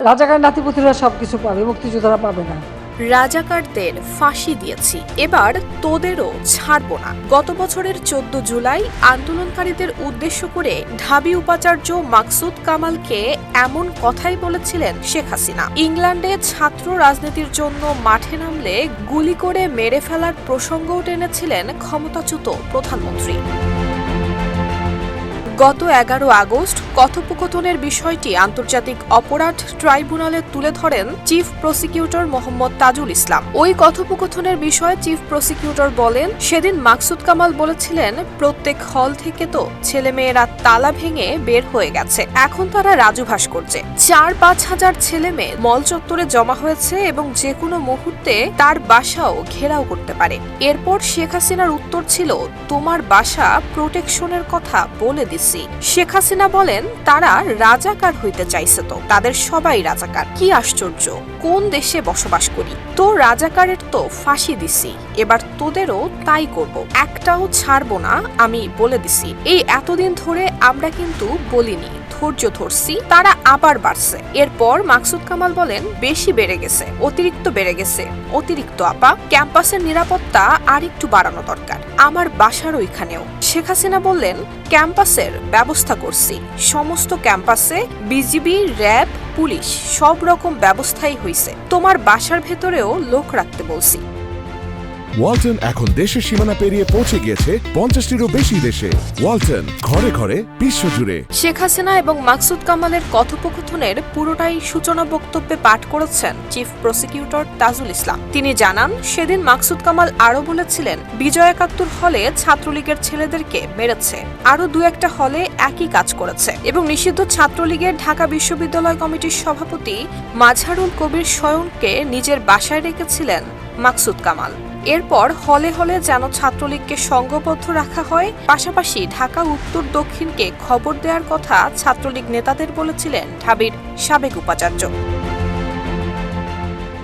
রাজাকার নাতিপুতিরা সবকিছু পাবে, মুক্তিযোদ্ধারা পাবে না। রাজাকারদের ফাঁসি দিয়েছি, এবার তোদেরও ছাড়ব না। গত বছরের 14 জুলাই আন্দোলনকারীদের উদ্দেশ্য করে ঢাবি উপাচার্য মাকসুদ কামালকে এমন কথাই বলেছিলেন শেখ হাসিনা। ইংল্যান্ডে ছাত্র রাজনীতির জন্য মাঠে নামলে গুলি করে মেরে ফেলার প্রসঙ্গও টেনেছিলেন ক্ষমতাচ্যুত প্রধানমন্ত্রী। গত 11 আগস্ট কথোপকথনের বিষয়টি আন্তর্জাতিক অপরাধ ট্রাইব্যুনালে তুলে ধরেন চিফ প্রসিকিউটর মোহাম্মদ তাজুল ইসলাম। ওই কথোপকথনের বিষয়ে চিফ প্রসিকিউটর বলেন, সেদিন মাকসুদ কামাল বলেছিলেন, প্রত্যেক হল থেকে তো ছেলেমেয়েরা তালা ভেঙে বের হয়ে গেছে, এখন তারা রাজুভাস করছে। 4-5 হাজার ছেলে মেয়ে মল চত্বরে জমা হয়েছে এবং যে কোনো মুহূর্তে তার বাসাও ঘেরাও করতে পারে। এরপর শেখ হাসিনার উত্তর ছিল, তোমার বাসা প্রোটেকশনের কথা বলে দিস। শেখ হাসিনা বলেন, তারা রাজাকার হইতে চাইছে, তো তাদের সবাই রাজাকার। কি আশ্চর্য, কোন দেশে বসবাস করি? তো রাজাকারের তো ফাঁসি দিছি, এবার তোদেরও তাই করব, একটাও ছাড়বো না, আমি বলে দিছি। এই এতদিন ধরে আমরা কিন্তু বলিনি, ধৈর্য ধরছি, তারা আবার বাড়ছে। এরপর মাকসুদ কামাল বলেন, বেশি বেড়ে গেছে, অতিরিক্ত বেড়ে গেছে, অতিরিক্ত আপা, ক্যাম্পাসের নিরাপত্তা আর একটু বাড়ানো দরকার, আমার বাসার ওইখানেও। শেখ হাসিনা বললেন, ক্যাম্পাসের ব্যবস্থা করছি, সমস্ত ক্যাম্পাসে বিজিবি, র্যাব, পুলিশ সব রকম ব্যবস্থাই হইছে, তোমার বাসার ভেতরেও লোক রাখতে বলছি। ওয়ালটন এখন দেশের সীমানা পেরিয়ে পৌঁছে গিয়েছে 50টিরও বেশি দেশে। ওয়ালটন, ঘরে ঘরে বিশ্বজুড়ে। শেখ হাসিনা এবং মাকসুদ কামালের কথোপকথনের পুরোটাই সূচনা বক্তব্যে পাঠ করেছেন চিফ প্রসিকিউটর তাজুল ইসলাম। তিনি জানান, সেদিন মাকসুদ কামাল আরও বলেছিলেন, বিজয় একাত্তর হলে ছাত্রলীগের ছেলেদেরকে মেরেছে, আরও 2-1টা হলে একই কাজ করেছে এবং নিষিদ্ধ ছাত্রলীগের ঢাকা বিশ্ববিদ্যালয় কমিটির সভাপতি মাজহারুল কবির স্বয়ংকে নিজের বাসায় রেখেছিলেন মাকসুদ কামাল। এরপর হলে হলে যেন ছাত্রলীগকে সংঘবদ্ধ রাখা হয়, পাশাপাশি ঢাকা উত্তর দক্ষিণকে খবর দেওয়ার কথা ছাত্রলীগ নেতাদের বলেছিলেন ঢাবির সাবেক উপাচার্য।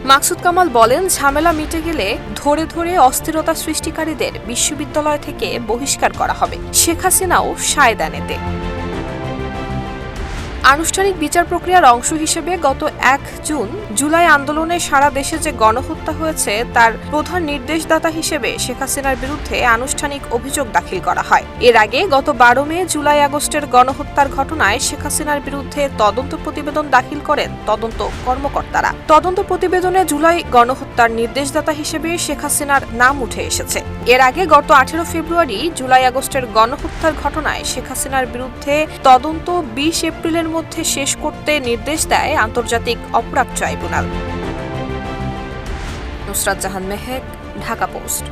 মাকসুদ কামাল বলেন, ঝামেলা মিটে গেলে ধরে ধরে অস্থিরতা সৃষ্টিকারীদের বিশ্ববিদ্যালয় থেকে বহিষ্কার করা হবে। শেখ হাসিনাও সায় দেন এতে। আনুষ্ঠানিক বিচার প্রক্রিয়ার অংশ হিসেবে গত 1 জুন জুলাই আন্দোলনে সারা দেশে যে গণহত্যা হয়েছে তার প্রধান নির্দেশদাতা হিসেবে শেখ হাসিনার বিরুদ্ধে আনুষ্ঠানিক অভিযোগ দাখিল করা হয়। এর আগে গত 12 মে জুলাই আগস্টের গণহত্যার ঘটনায় শেখ হাসিনার বিরুদ্ধে তদন্ত প্রতিবেদন দাখিল করেন তদন্ত কর্মকর্তারা। তদন্ত প্রতিবেদনে জুলাই গণহত্যার নির্দেশদাতা হিসেবে শেখ হাসিনার নাম উঠে এসেছে। এর আগে গত 18 ফেব্রুয়ারি জুলাই আগস্টের গণহত্যার ঘটনায় শেখ হাসিনার বিরুদ্ধে তদন্ত 20 এপ্রিলের মধ্যে শেষ করতে নির্দেশ দেয় আন্তর্জাতিক অপরাধ ট্রাইব্যুনাল। নুসরাত জাহান মেহেক, ঢাকা পোস্ট।